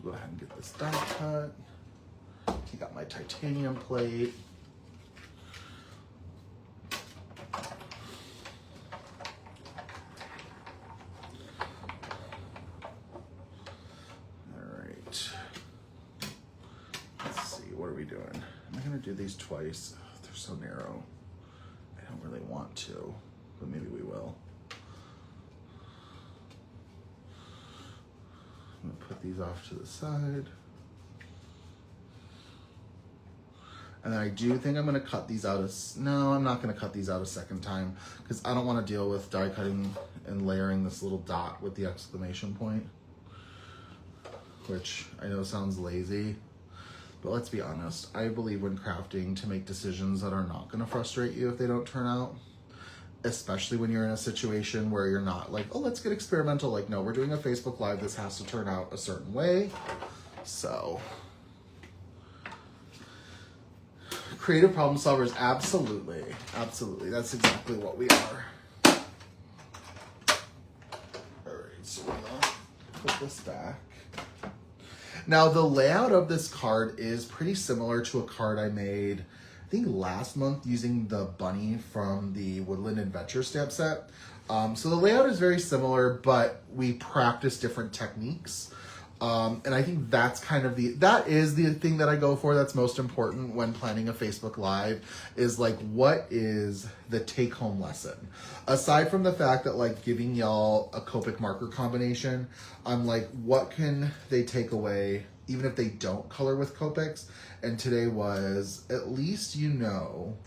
go ahead and get this die cut. I got my titanium plate. All right. Let's see, what are we doing? Am I gonna do these twice? They're so narrow. I don't really want to, but maybe we will. I'm gonna put these off to the side. And then I do think I'm gonna cut these out no, I'm not gonna cut these out a second time because I don't wanna deal with die cutting and layering this little dot with the exclamation point, which I know sounds lazy, but let's be honest. I believe when crafting to make decisions that are not gonna frustrate you if they don't turn out, especially when you're in a situation where you're not like, oh, let's get experimental. Like, no, we're doing a Facebook Live. This has to turn out a certain way. So, creative problem solvers, absolutely. Absolutely. That's exactly what we are. All right, so we're gonna put this back. Now, the layout of this card is pretty similar to a card I made I think last month using the bunny from the Woodland Adventure stamp set. So the layout is very similar, but we practice different techniques. And I think that's kind of that is the thing that I go for that's most important when planning a Facebook Live is like, what is the take home lesson? Aside from the fact that like giving y'all a Copic marker combination, I'm like, what can they take away even if they don't color with Copics? And today was, at least you know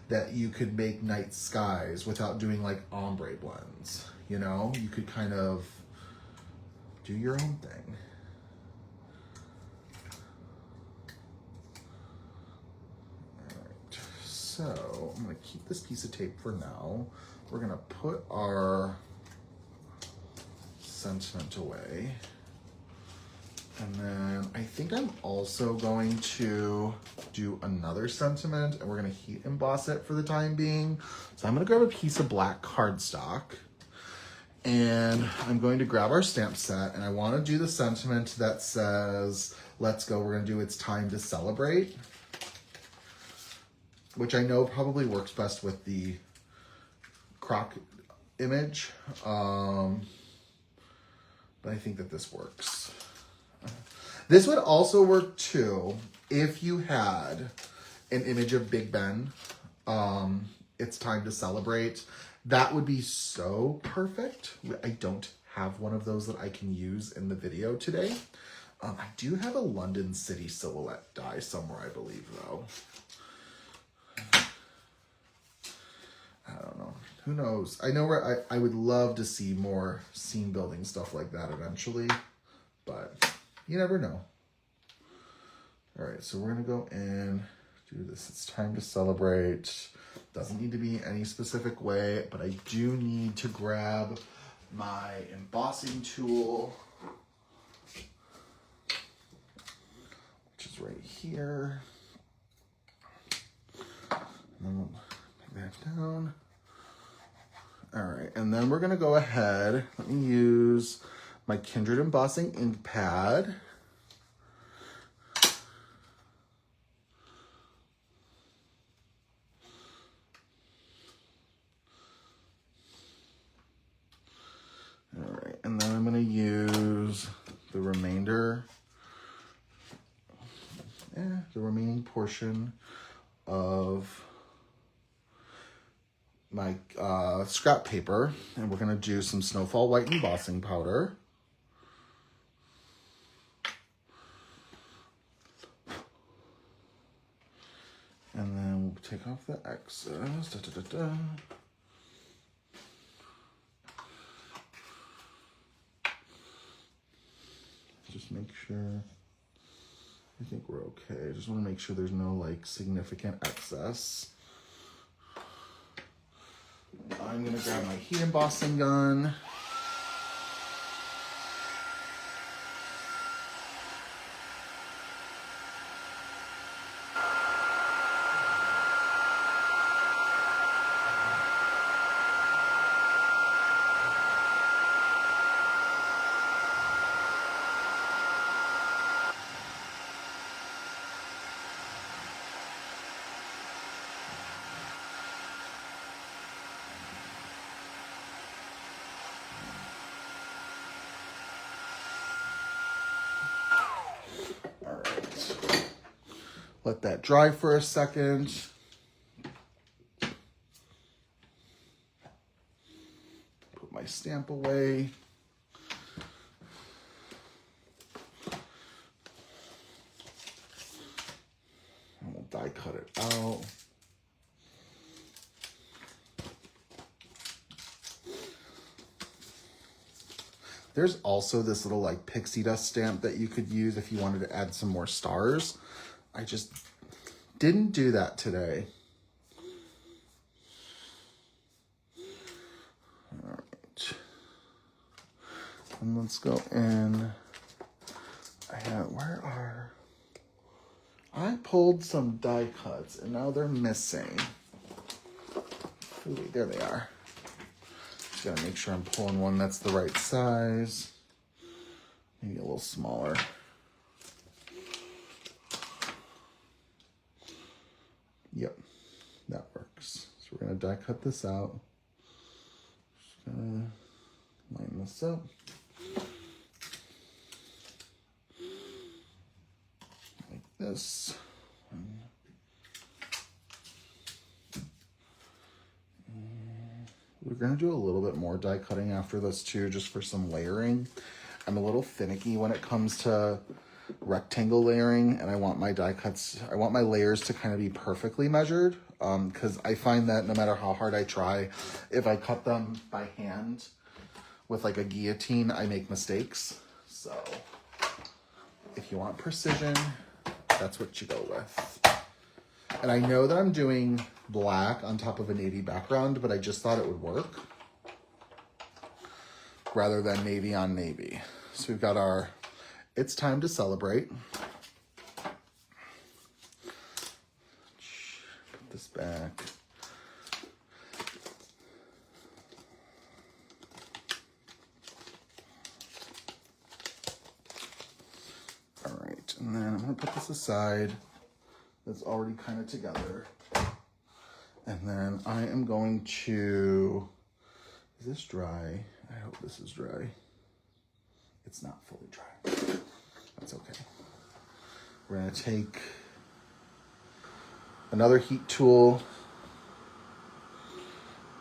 that you could make night skies without doing like ombre blends. You know, you could kind of do your own thing. So I'm gonna keep this piece of tape for now. We're gonna put our sentiment away. And then I think I'm also going to do another sentiment and we're gonna heat emboss it for the time being. So I'm gonna grab a piece of black cardstock and I'm going to grab our stamp set and I wanna do the sentiment that says, let's go, we're gonna do it's time to celebrate, which I know probably works best with the croc image. But I think that this works. This would also work too if you had an image of Big Ben. It's time to celebrate. That would be so perfect. I don't have one of those that I can use in the video today. I do have a London City silhouette die somewhere, I believe, though. I don't know. Who knows? I know where I would love to see more scene building stuff like that eventually, but you never know. All right, so we're gonna go and do this. It's time to celebrate. Doesn't need to be any specific way, but I do need to grab my embossing tool, which is right here. And then we'll put that down. All right, and then we're gonna go ahead. Let me use my Kindred embossing ink pad. the remaining portion of my scrap paper, and we're going to do some Snowfall White embossing powder. And then we'll take off the excess. Just make sure, I think we're okay. Just want to make sure there's no like significant excess. I'm gonna grab my heat embossing gun. Let that dry for a second. Put my stamp away. And we'll die cut it out. There's also this little like pixie dust stamp that you could use if you wanted to add some more stars. I just didn't do that today. All right. And let's go in. I pulled some die cuts and now they're missing. Ooh, there they are. Just gotta make sure I'm pulling one that's the right size. Maybe a little smaller. Yep, that works. So we're gonna die cut this out. Just gonna line this up. Like this. We're gonna do a little bit more die cutting after this too, just for some layering. I'm a little finicky when it comes to rectangle layering, and I want my die cuts, I want my layers to kind of be perfectly measured, because I find that no matter how hard I try, if I cut them by hand with like a guillotine, I make mistakes. So if you want precision, that's what you go with. And I know that I'm doing black on top of a navy background, but I just thought it would work rather than navy on navy. So we've got our It's Time to Celebrate. Put this back. All right, and then I'm gonna put this aside. That's already kind of together. And then I am going to, is this dry? I hope this is dry. It's not fully dry. That's okay. We're gonna take another heat tool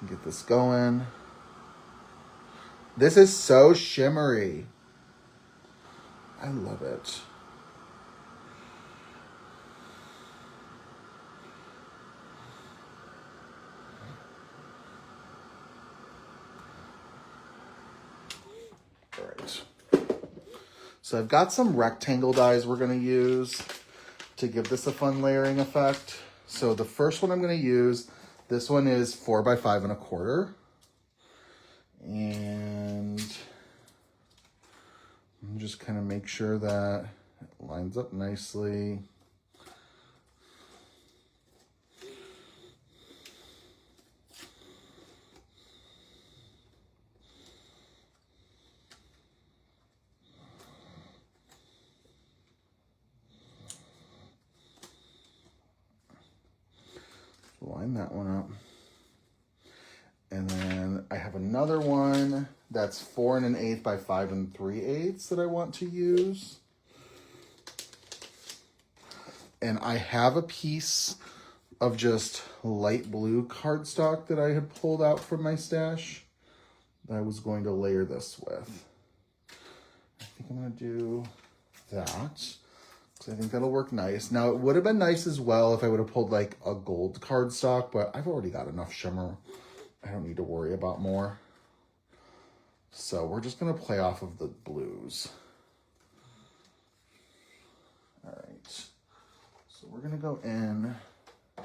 and get this going. This is so shimmery. I love it. All right. So I've got some rectangle dies we're gonna use to give this a fun layering effect. So the first one I'm gonna use, this one is 4 by 5 1/4. And I'm just kind of make sure that it lines up nicely. Line that one up. And then I have another one that's 4 1/8 by 5 3/8 that I want to use. And I have a piece of just light blue cardstock that I had pulled out from my stash that I was going to layer this with. I think I'm gonna do that, because I think that'll work nice. Now, it would have been nice as well if I would have pulled like a gold cardstock, but I've already got enough shimmer. I don't need to worry about more. So we're just gonna play off of the blues. All right, so we're gonna go in. I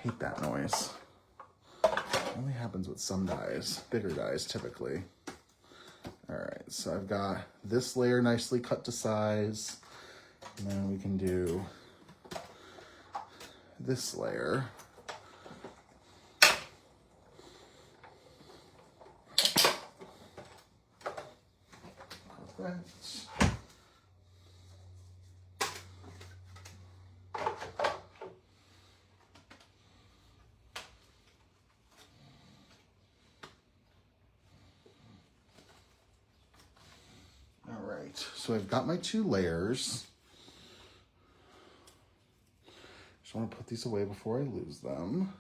hate that noise. It only happens with some dyes, bigger dyes typically. All right, so I've got this layer nicely cut to size, and then we can do this layer. Perfect. All right, so I've got my 2 layers. Just want to put these away before I lose them.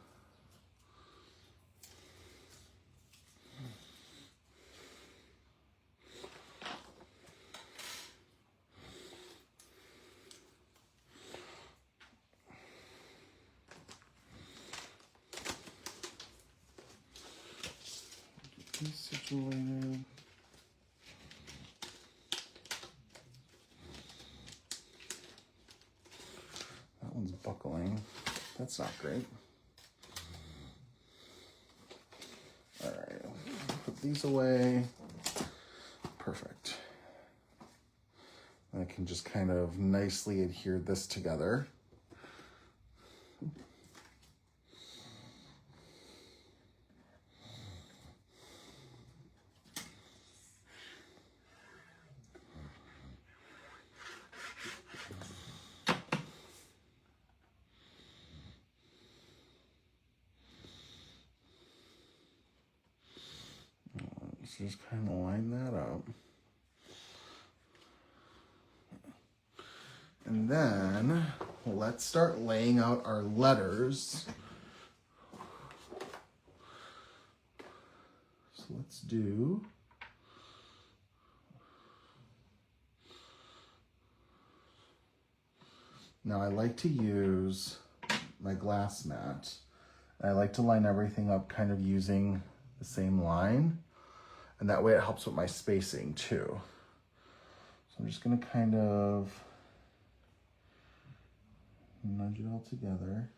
Get these situated. That one's buckling. That's not great. All right, put these away. Perfect. I can just kind of nicely adhere this together. So just kind of line that up. And then let's start laying out our letters. So let's do now I like to use my glass mat. I like to line everything up kind of using the same line. And that way it helps with my spacing too. So I'm just gonna kind of nudge it all together.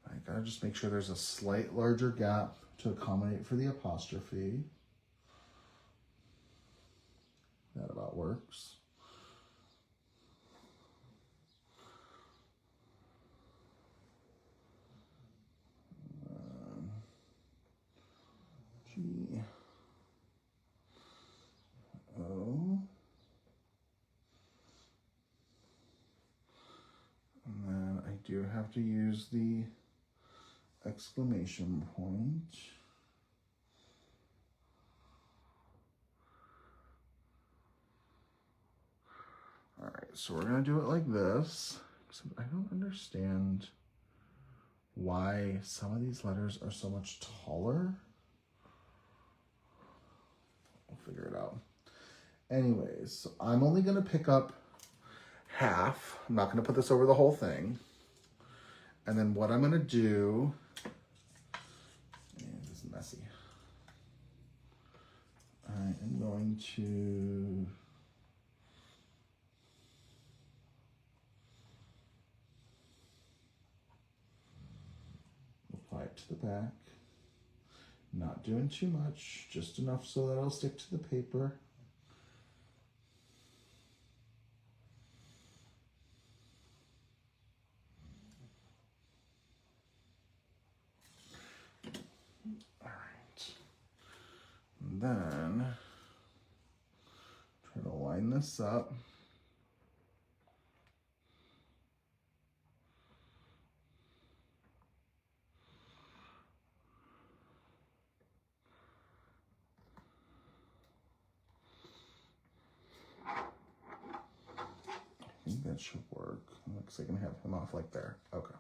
I gotta just make sure there's a slight larger gap to accommodate for the apostrophe. That about works. G, O. And then I do have to use the exclamation point. All right, so we're gonna do it like this. I don't understand why some of these letters are so much taller. We'll figure it out. Anyways, so I'm only gonna pick up half. I'm not gonna put this over the whole thing. And then what I'm gonna do, and this is messy. I am going to apply it to the back. Not doing too much, just enough so that it'll stick to the paper. And then try to line this up. I think that should work. Looks like I can have him off like there. Okay.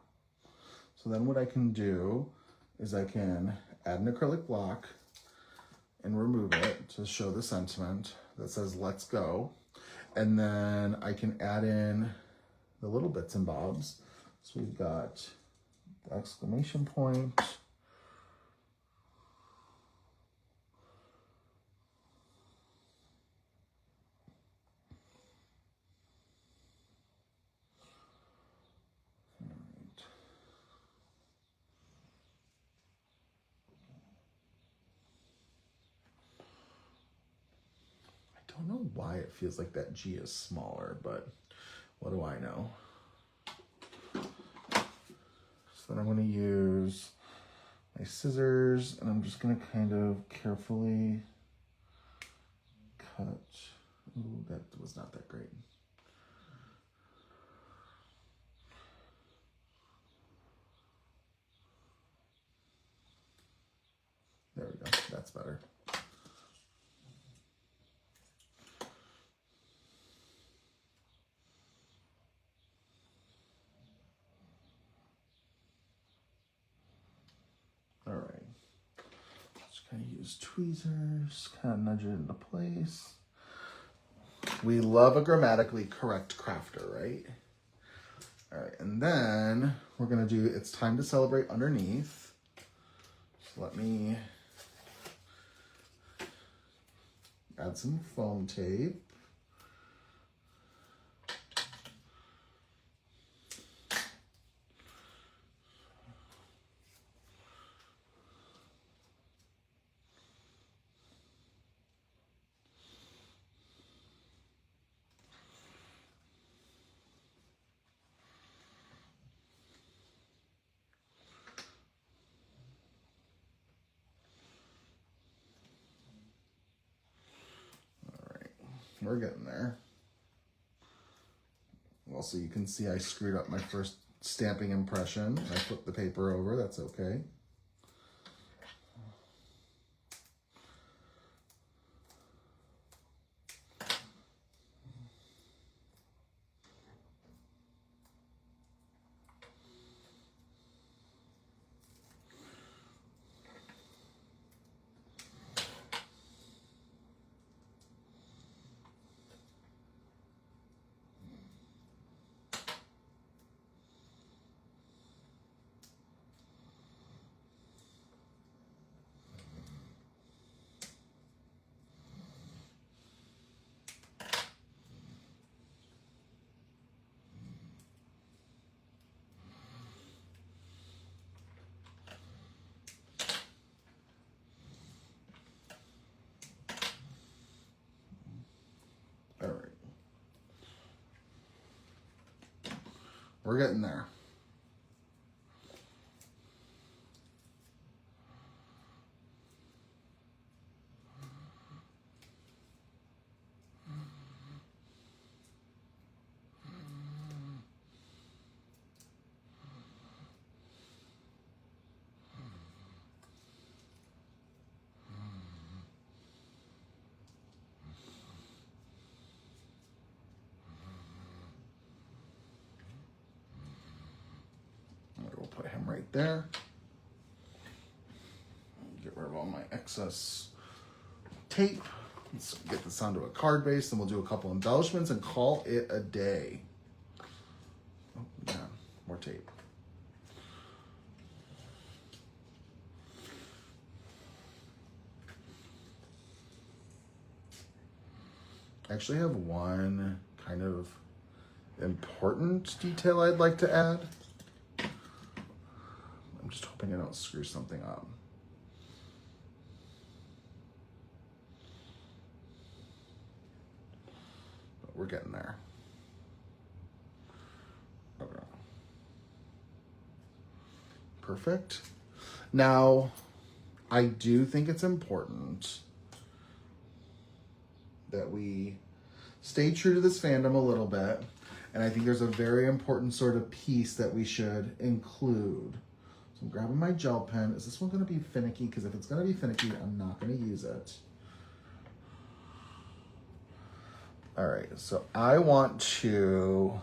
So then what I can do is I can add an acrylic block and remove it to show the sentiment that says let's go. And then I can add in the little bits and bobs. So we've got the exclamation point. I don't know why it feels like that G is smaller, but what do I know? So then I'm going to use my scissors and I'm just going to kind of carefully cut. Ooh, that was not that great. There we go. That's better. All right. Just kind of use tweezers, kind of nudge it into place. We love a grammatically correct crafter, right? All right, and then we're gonna do It's Time to Celebrate underneath. So let me add some foam tape. We're getting there. Also, you can see I screwed up my first stamping impression. I flipped the paper over, that's okay. All right. We're getting there. We'll put him right there. Get rid of all my excess tape. Let's get this onto a card base, and we'll do a couple embellishments and call it a day. Oh, yeah, more tape. I actually have one kind of important detail I'd like to add. I'm just hoping I don't screw something up. But we're getting there. Okay. Perfect. Now, I do think it's important that we stay true to this fandom a little bit. And I think there's a very important sort of piece that we should include. So I'm grabbing my gel pen. Is this one going to be finicky? Because if it's going to be finicky, I'm not going to use it. All right, so I want to...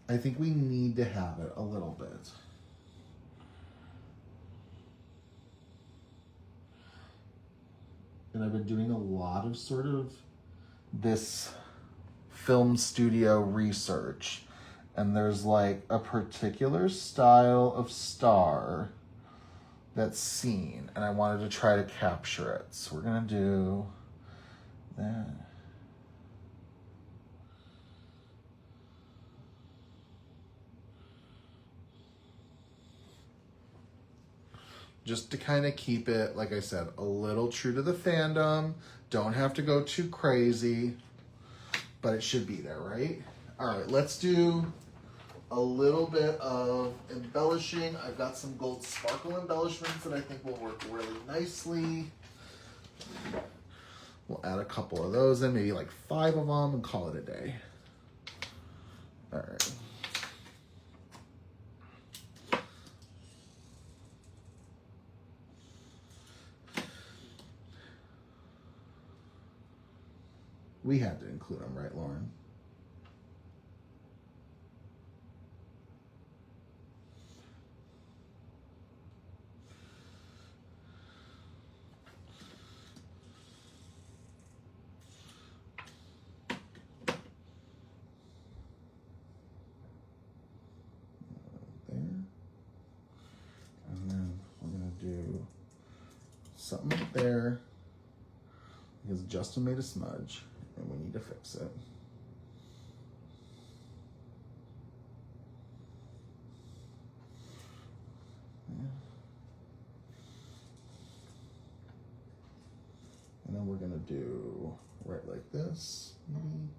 I think we need to have it a little bit. And I've been doing a lot of sort of this film studio research. And there's like a particular style of star that's seen. And I wanted to try to capture it. So we're going to do that. Just to kind of keep it, like I said, a little true to the fandom. Don't have to go too crazy, but it should be there, right? All right, let's do a little bit of embellishing. I've got some gold sparkle embellishments that I think will work really nicely. We'll add a couple of those in, maybe like 5 of them, and call it a day. All right. We had to include them, right, Lauren? There. And then we're going to do something up there because Justin made a smudge. And we need to fix it. Yeah. And then we're gonna do right like this, maybe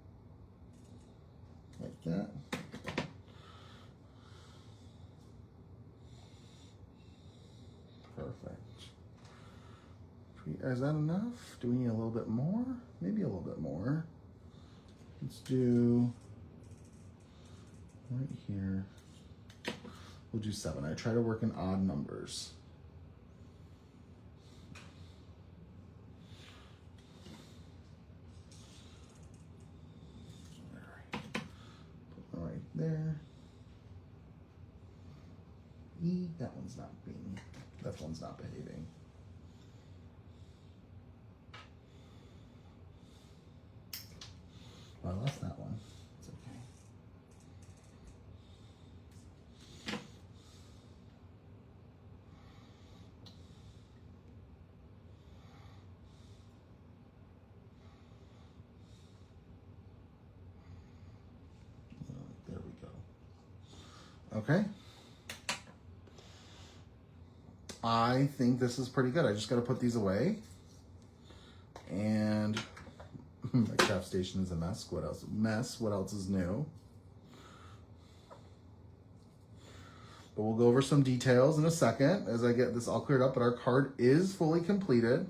like that. Perfect. Is that enough? Do we need a little bit more? Maybe a little bit more. Let's do right here. We'll do 7. I try to work in odd numbers. All right. Put one right there. That one's not being. That one's not behaving. Oh, I lost that one. It's okay. There we go. Okay. I think this is pretty good. I just got to put these away. And my craft station is a mess. What else? Mess. What else is new? But we'll go over some details in a second as I get this all cleared up. But our card is fully completed.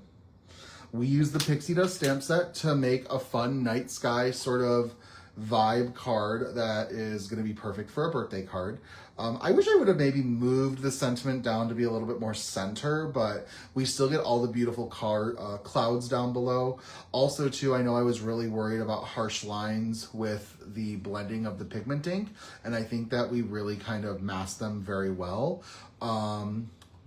We use the Pixie Dust stamp set to make a fun night sky sort of vibe card that is going to be perfect for a birthday card. I wish I would have maybe moved the sentiment down to be a little bit more center, but we still get all the beautiful clouds down below. Also, too, I know I was really worried about harsh lines with the blending of the pigment ink, and I think that we really kind of masked them very well.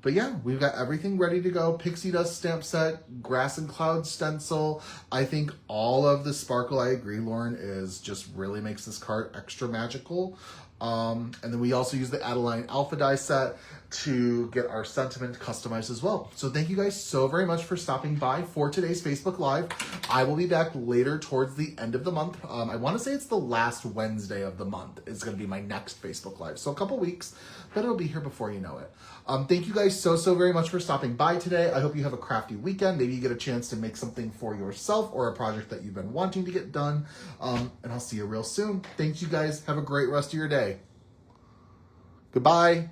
But yeah, we've got everything ready to go. Pixie Dust stamp set, Grass and Cloud stencil. I think all of the sparkle, I agree, Lauren, is just really makes this card extra magical. And then we also use the Adeline Alpha die set. to get our sentiment customized as well. So thank you guys so very much for stopping by for today's Facebook Live. I will be back later towards the end of the month. I want to say it's the last Wednesday of the month. It's going to be my next Facebook Live. So a couple weeks, but it'll be here before you know it. Thank you guys so very much for stopping by today. I hope you have a crafty weekend. Maybe you get a chance to make something for yourself or a project that you've been wanting to get done. And I'll see you real soon. Thank you guys. Have a great rest of your day. Goodbye.